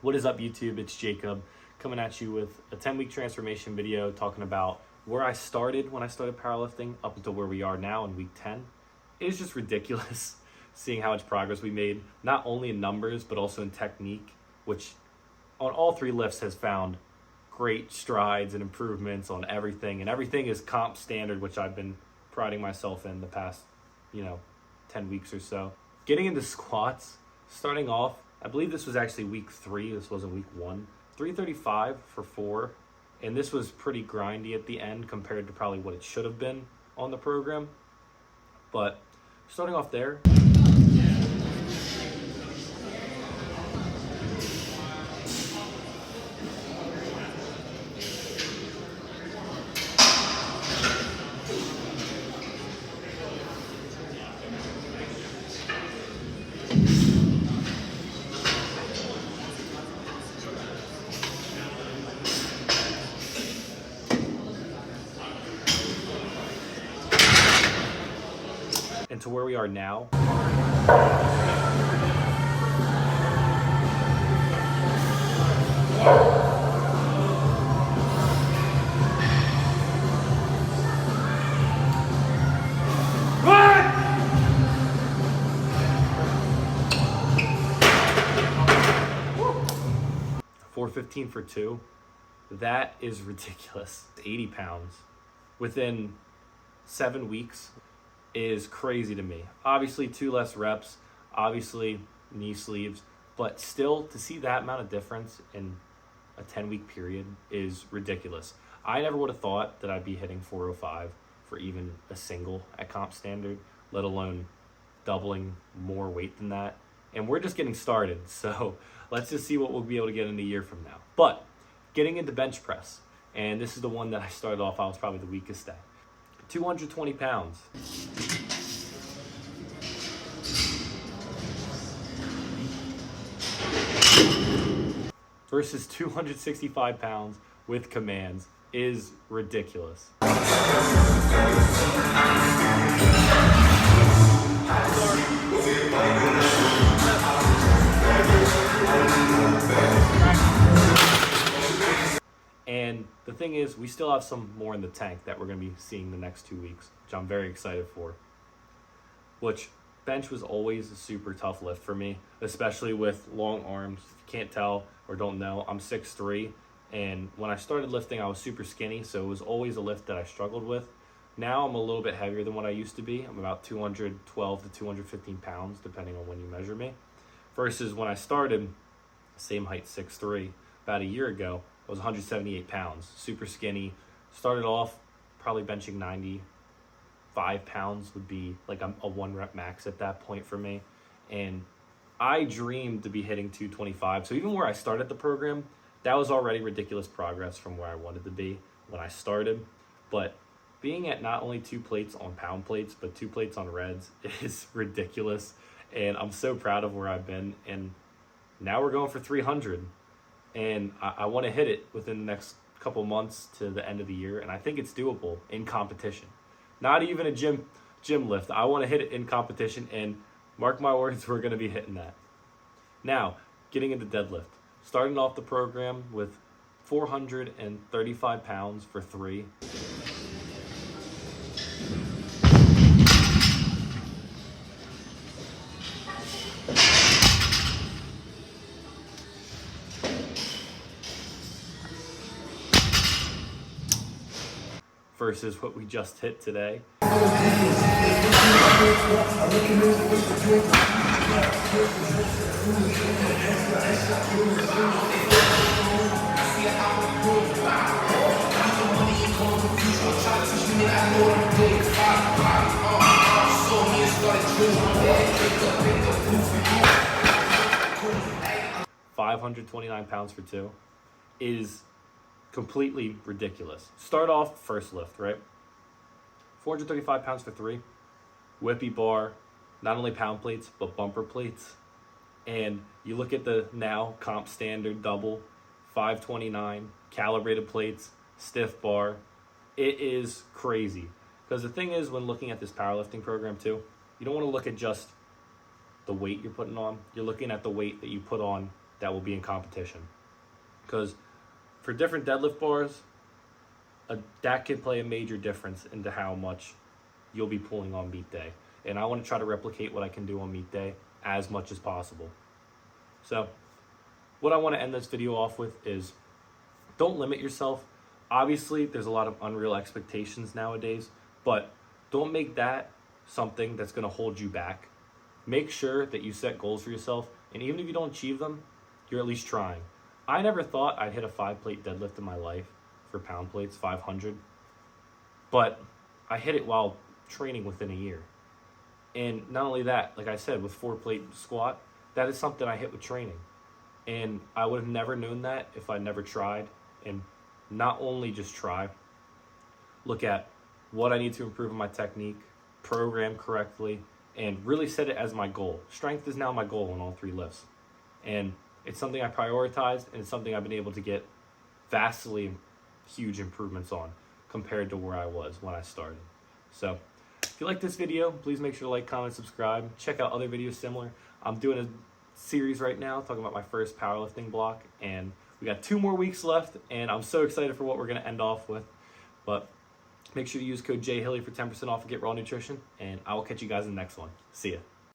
What is up, YouTube? It's Jacob coming at you with a 10-week transformation video talking about where I started when I started powerlifting up until where we are now in week 10. It is just ridiculous seeing how much progress we made, not only in numbers, but also in technique, which on all three lifts has found great strides and improvements on everything. And everything is comp standard, which I've been priding myself in the past, 10 weeks or so. Getting into squats, starting off, I believe this was actually week 3. This wasn't week 1. 335 for 4. And this was pretty grindy at the end compared to probably what it should have been on the program. But starting off there. And to where we are now. What? 415 for 2. That is ridiculous. 80 pounds within 7 weeks. Is crazy to me. Obviously 2 less reps, obviously knee sleeves, but still to see that amount of difference in a 10-week period is ridiculous. I never would have thought that I'd be hitting 405 for even a single at comp standard, let alone doubling more weight than that. And we're just getting started, so let's just see what we'll be able to get in a year from now. But getting into bench press, and this is the one that I started off, I was probably the weakest at. 220 pounds. Versus 265 pounds with commands is ridiculous. And the thing is, we still have some more in the tank that we're going to be seeing the next 2 weeks, which I'm very excited for. Which, bench was always a super tough lift for me, especially with long arms. If you can't tell or don't know, I'm 6'3", and when I started lifting, I was super skinny, so it was always a lift that I struggled with. Now I'm a little bit heavier than what I used to be. I'm about 212 to 215 pounds, depending on when you measure me. Versus when I started, same height, 6'3", about a year ago, I was 178 pounds, super skinny. Started off probably benching 95 pounds would be like a 1 rep max at that point for me. And I dreamed to be hitting 225. So even where I started the program, that was already ridiculous progress from where I wanted to be when I started. But being at not only 2 plates on pound plates, but 2 plates on reds is ridiculous. And I'm so proud of where I've been. And now we're going for 300. And I want to hit it within the next couple months to the end of the year. And I think it's doable in competition. Not even a gym lift. I want to hit it in competition. And mark my words, we're going to be hitting that. Now, getting into deadlift. Starting off the program with 435 pounds for 3. Versus what we just hit today. £529 for 2 is completely ridiculous. Start off first lift, right? 435 pounds for 3. Whippy bar, not only pound plates, but bumper plates. And you look at the now comp standard double, 529, calibrated plates, stiff bar. It is crazy. Because the thing is, when looking at this powerlifting program too, you don't want to look at just the weight you're putting on. You're looking at the weight that you put on that will be in competition. Because for different deadlift bars, that can play a major difference into how much you'll be pulling on meet day. And I want to try to replicate what I can do on meet day as much as possible. So what I want to end this video off with is, don't limit yourself. Obviously, there's a lot of unreal expectations nowadays, but don't make that something that's going to hold you back. Make sure that you set goals for yourself, and even if you don't achieve them, you're at least trying. I never thought I'd hit a 5-plate deadlift in my life for pound plates, 500, but I hit it while training within a year. And not only that, like I said, with 4-plate squat, that is something I hit with training. And I would have never known that if I never tried. And not only just try, look at what I need to improve in my technique, program correctly, and really set it as my goal. Strength is now my goal on all 3 lifts. And it's something I prioritized, and it's something I've been able to get vastly huge improvements on compared to where I was when I started. So if you like this video, please make sure to like, comment, subscribe. Check out other videos similar. I'm doing a series right now talking about my first powerlifting block, and we got 2 more weeks left, and I'm so excited for what we're going to end off with. But make sure to use code JHilly for 10% off and get raw nutrition, and I will catch you guys in the next one. See ya.